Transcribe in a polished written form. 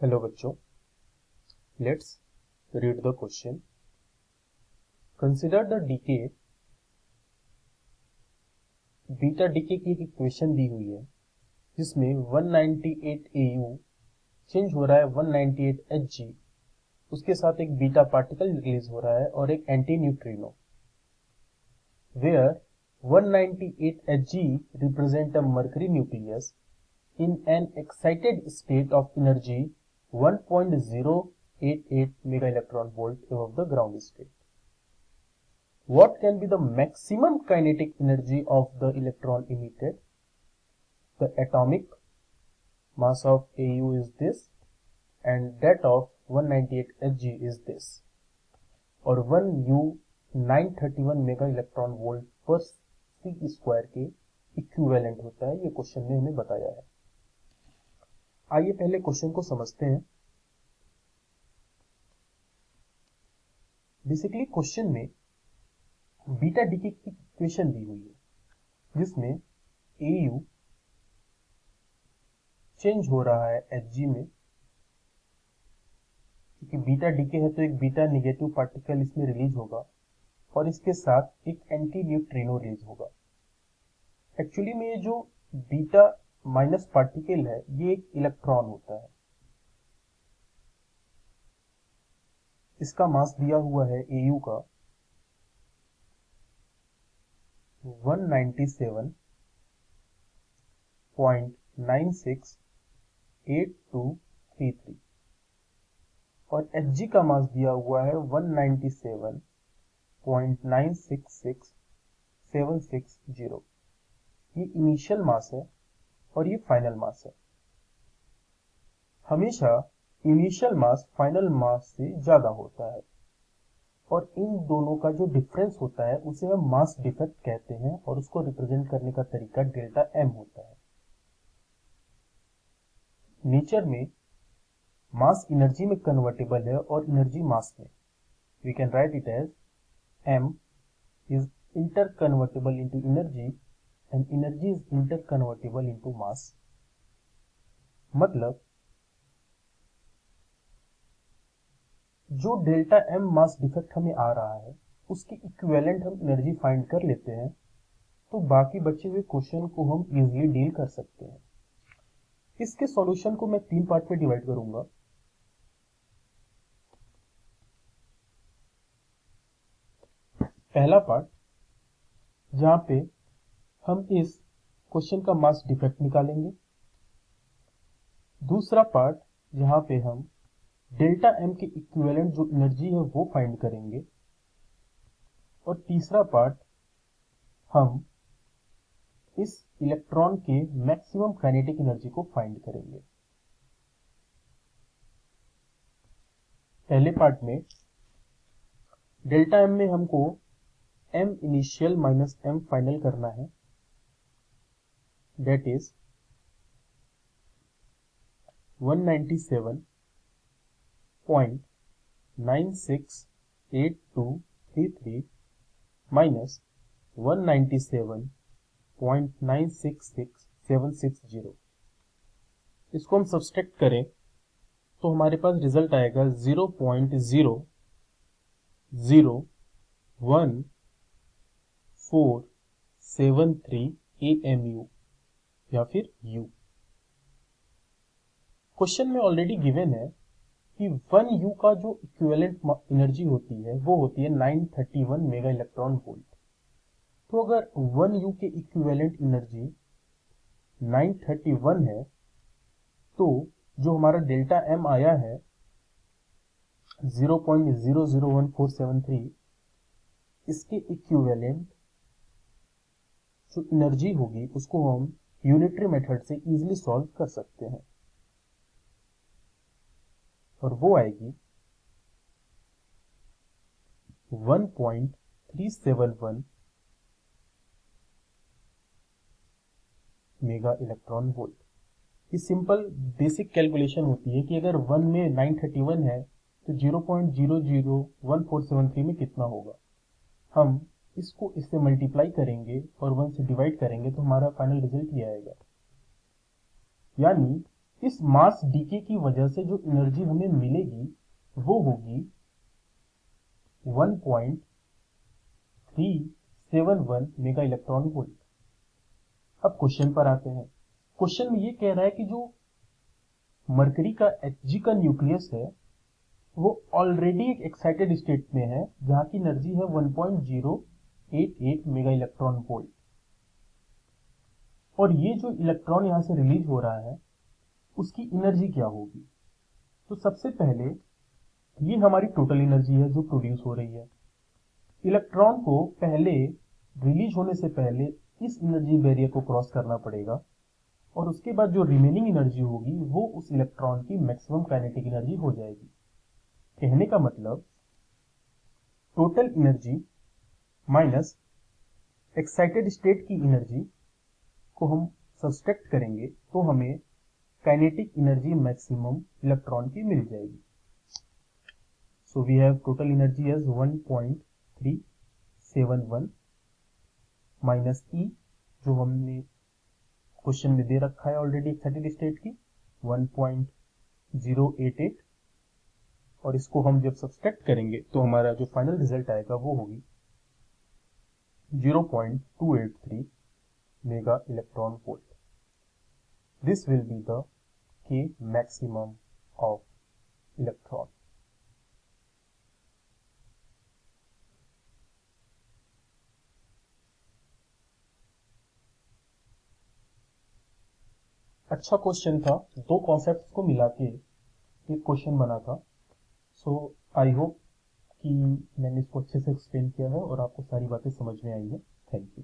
Hello बच्चों, let's read the question. Consider the decay. Beta decay की एक equation दी हुई है जिसमें 198 AU चेंज हो रहा है 198 Hg, उसके साथ एक बीटा पार्टिकल रिलीज हो रहा है और एक anti neutrino, where 198 Hg represent a mercury nucleus in an excited state of energy 1.088 mega electron volt above the ground state. What can be the maximum kinetic energy of the electron emitted? The atomic mass of AU is this and that of 198 Hg is this, और 1U 931 mega electron volt पर सी square के equivalent होता है। ये question में हमें बताया है। आइए पहले क्वेश्चन को समझते हैं। बेसिकली क्वेश्चन में बीटा डीके की इक्वेशन दी हुई है जिसमें AU चेंज हो रहा है Hg में, क्योंकि बीटा डीके है तो एक बीटा नेगेटिव पार्टिकल इसमें रिलीज होगा और इसके साथ एक एंटी न्यूट्रिनो रिलीज होगा। एक्चुअली में ये जो बीटा माइनस पार्टिकल है ये एक इलेक्ट्रॉन होता है। इसका मास दिया हुआ है AU का 197.968233 और Hg का मास दिया हुआ है 197.966760। ये इनिशियल मास है और ये फाइनल मास है। हमेशा इनिशियल मास फाइनल मास से ज्यादा होता है और इन दोनों का जो डिफरेंस होता है उसे हम मास डिफेक्ट कहते हैं और उसको रिप्रेजेंट करने का तरीका डेल्टा एम होता है। नेचर में मास एनर्जी में कन्वर्टेबल है और एनर्जी मास में। We can write it as M is interconvertible into energy and energy is interconvertible into mass. मतलब जो डेल्टा एम मास डिफेक्ट हमें आ रहा है उसके इक्विवेलेंट हम एनर्जी फाइंड कर लेते हैं तो बाकी बचे हुए क्वेश्चन को हम इजीली डील कर सकते हैं। इसके सॉल्यूशन को मैं 3 पार्ट में डिवाइड करूंगा। पहला पार्ट जहां पे हम इस क्वेश्चन का मास डिफेक्ट निकालेंगे, दूसरा पार्ट जहां पे हम डेल्टा एम के इक्विवेलेंट जो एनर्जी है वो फाइंड करेंगे, और तीसरा पार्ट हम इस इलेक्ट्रॉन के मैक्सिमम काइनेटिक एनर्जी को फाइंड करेंगे। पहले पार्ट में डेल्टा एम में हमको M initial minus M final करना है, दैट इज 197.968233 माइनस 197.966760। इसको हम सब्सट्रैक्ट करें तो हमारे पास रिजल्ट आएगा 0.00143 AMU या फिर U। क्वेश्चन में ऑलरेडी गिवन है कि 1U का जो इक्विवेलेंट एनर्जी होती है वो होती है 931 मेगा इलेक्ट्रॉन वोल्ट। तो अगर 1U के इक्विवेलेंट एनर्जी 931 है तो जो हमारा डेल्टा एम आया है 0.001473, इसके इक्विवेलेंट जो एनर्जी होगी उसको हम यूनिटरी मेथड से इजीली सॉल्व कर सकते हैं और वो आएगी 1.371 मेगा इलेक्ट्रॉन वोल्ट। ये सिंपल बेसिक कैलकुलेशन होती है कि अगर 1 में 931 है तो 0.001473 में कितना होगा। हम इसको इससे मल्टीप्लाई करेंगे और 1 से डिवाइड करेंगे तो हमारा फाइनल रिजल्ट ये आएगा। यानी इस मास डीके की वजह से जो एनर्जी हमें मिलेगी वो होगी 1.371 मेगा इलेक्ट्रॉन वोल्ट। अब क्वेश्चन पर आते हैं। क्वेश्चन में ये कह रहा है कि जो मरकरी का Hg का न्यूक्लियस है वो ऑलरेडी एक एक्साइटेड स्टेट में है जहां की एनर्जी है 1.088 मेगा इलेक्ट्रॉन वोल्ट। और ये जो इलेक्ट्रॉन यहां से रिलीज हो रहा है उसकी एनर्जी क्या होगी? तो सबसे पहले ये हमारी टोटल एनर्जी है जो प्रोड्यूस हो रही है। इलेक्ट्रॉन को पहले रिलीज होने से पहले इस एनर्जी बैरियर को क्रॉस करना पड़ेगा और उसके बाद जो रिमेनिंग एनर्जी होगी वो उस इलेक्ट्रॉन की मैक्सिमम काइनेटिक एनर्जी हो जाएगी। कहने का मतलब total energy minus excited state की एनर्जी को हम सब्सट्रैक्ट करेंगे तो हमें काइनेटिक एनर्जी मैक्सिमम इलेक्ट्रॉन की मिल जाएगी। So we have total energy as 1.371 minus E जो हमने क्वेश्चन में दे रखा है ऑलरेडी एक्साइटेड स्टेट की 1.088 और इसको हम जब सब्सट्रैक्ट करेंगे तो हमारा जो फाइनल रिजल्ट आएगा वो होगी 0.283 mega electron volt. This will be the K maximum of electron. अच्छा क्वेश्चन था, दो कॉन्सेप्ट्स को मिला के एक क्वेश्चन बना था। सो आई होप कि मैंने इसको अच्छे से एक्सप्लेन किया है और आपको सारी बातें समझ में आई है। Thank you.